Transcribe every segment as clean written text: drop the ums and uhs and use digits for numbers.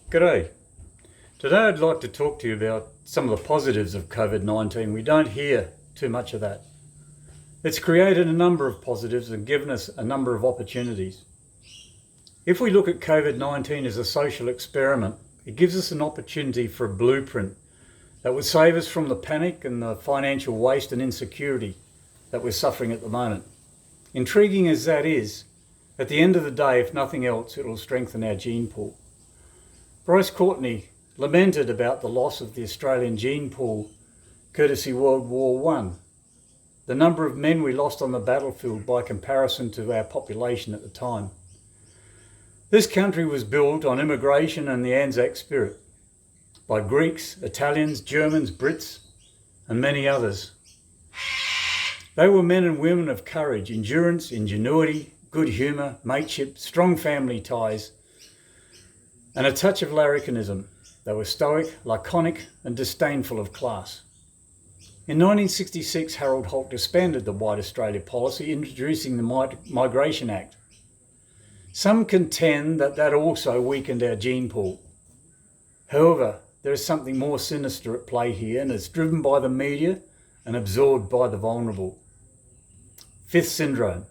G'day. Today I'd like to talk to you about some of the positives of COVID-19. We don't hear too much of that. It's created a number of positives and given us a number of opportunities. If we look at COVID-19 as a social experiment, it gives us an opportunity for a blueprint that would save us from the panic and the financial waste and insecurity that we're suffering at the moment. Intriguing as that is, at the end of the day, if nothing else, it will strengthen our gene pool. Bryce Courtenay lamented about the loss of the Australian gene pool courtesy World War I, the number of men we lost on the battlefield by comparison to our population at the time. This country was built on immigration and the Anzac spirit by Greeks, Italians, Germans, Brits, and many others. They were men and women of courage, endurance, ingenuity, good humour, mateship, strong family ties, and a touch of larrikinism. They were stoic, laconic, and disdainful of class. In 1966, Harold Holt disbanded the White Australia policy, introducing the Migration Act. Some contend that that also weakened our gene pool. However, there is something more sinister at play here, and it's driven by the media and absorbed by the vulnerable. Fifth syndrome,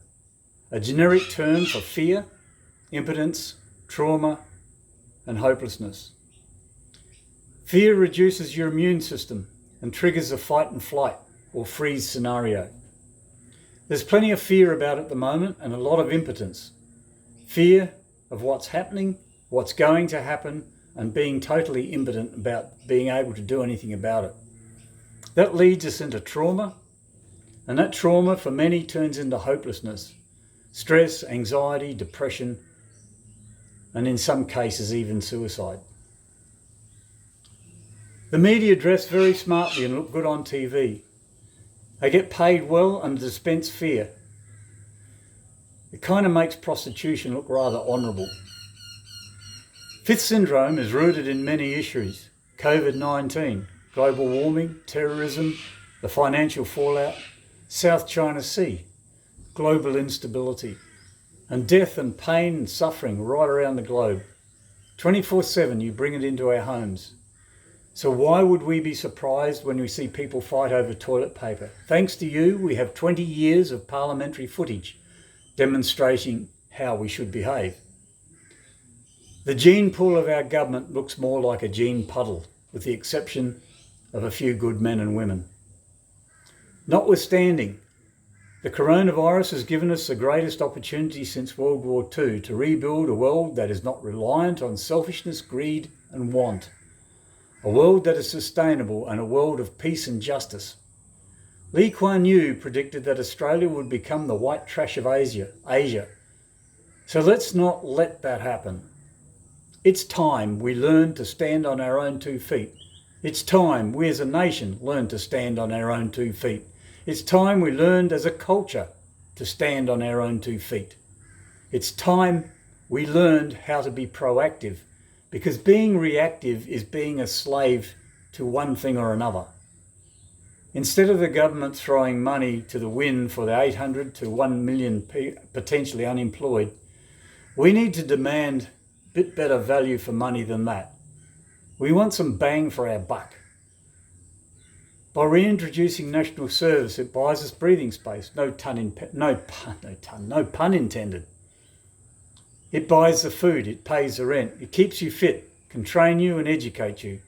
a generic term for fear, impotence, trauma, and hopelessness. Fear reduces your immune system and triggers a fight and flight or freeze scenario. There's plenty of fear about it at the moment and a lot of impotence. Fear of what's happening, what's going to happen, and being totally impotent about being able to do anything about it. That leads us into trauma, and that trauma for many turns into hopelessness, stress, anxiety, depression, and in some cases even suicide. The media dress very smartly and look good on TV. They get paid well and dispense fear. It kind of makes prostitution look rather honourable. Fifth syndrome is rooted in many issues: COVID-19, global warming, terrorism, the financial fallout, South China Sea, global instability, and death and pain and suffering right around the globe. 24/7 you bring it into our homes. So why would we be surprised when we see people fight over toilet paper? Thanks to you, we have 20 years of parliamentary footage demonstrating how we should behave. The gene pool of our government looks more like a gene puddle, with the exception of a few good men and women. Notwithstanding, the coronavirus has given us the greatest opportunity since World War II to rebuild a world that is not reliant on selfishness, greed, and want. A world that is sustainable and a world of peace and justice. Lee Kuan Yew predicted that Australia would become the white trash of Asia. So let's not let that happen. It's time we learn to stand on our own 2 feet. It's time we as a nation learn to stand on our own 2 feet. It's time we learned as a culture to stand on our own 2 feet. It's time we learned how to be proactive, because being reactive is being a slave to one thing or another. Instead of the government throwing money to the wind for the 800 to 1 million potentially unemployed, we need to demand a bit better value for money than that. We want some bang for our buck. By reintroducing national service, it buys us breathing space. No pun intended. It buys the food, it pays the rent, it keeps you fit, can train you and educate you.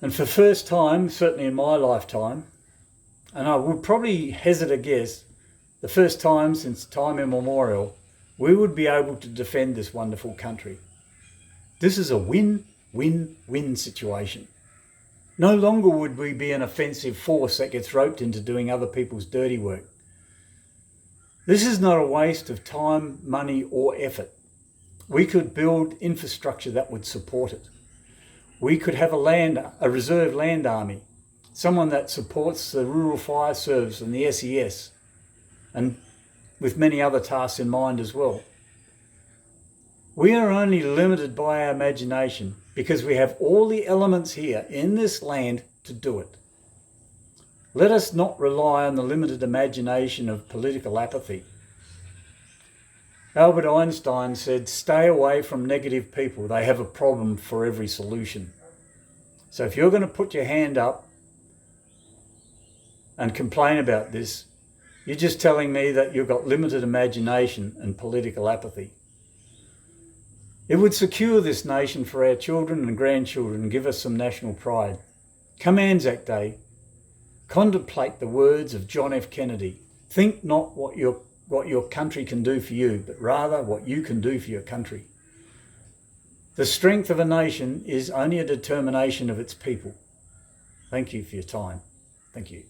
And for the first time, certainly in my lifetime, and I would probably hazard a guess, the first time since time immemorial, we would be able to defend this wonderful country. This is a win-win-win situation. No longer would we be an offensive force that gets roped into doing other people's dirty work. This is not a waste of time, money, or effort. We could build infrastructure that would support it. We could have a reserve land army, someone that supports the Rural Fire Service and the SES, and with many other tasks in mind as well. We are only limited by our imagination because we have all the elements here in this land to do it. Let us not rely on the limited imagination of political apathy. Albert Einstein said, stay away from negative people. They have a problem for every solution. So if you're going to put your hand up and complain about this, you're just telling me that you've got limited imagination and political apathy. It would secure this nation for our children and grandchildren and give us some national pride. Come Anzac Day, contemplate the words of John F. Kennedy. Think not what your country can do for you, but rather what you can do for your country. The strength of a nation is only a determination of its people. Thank you for your time. Thank you.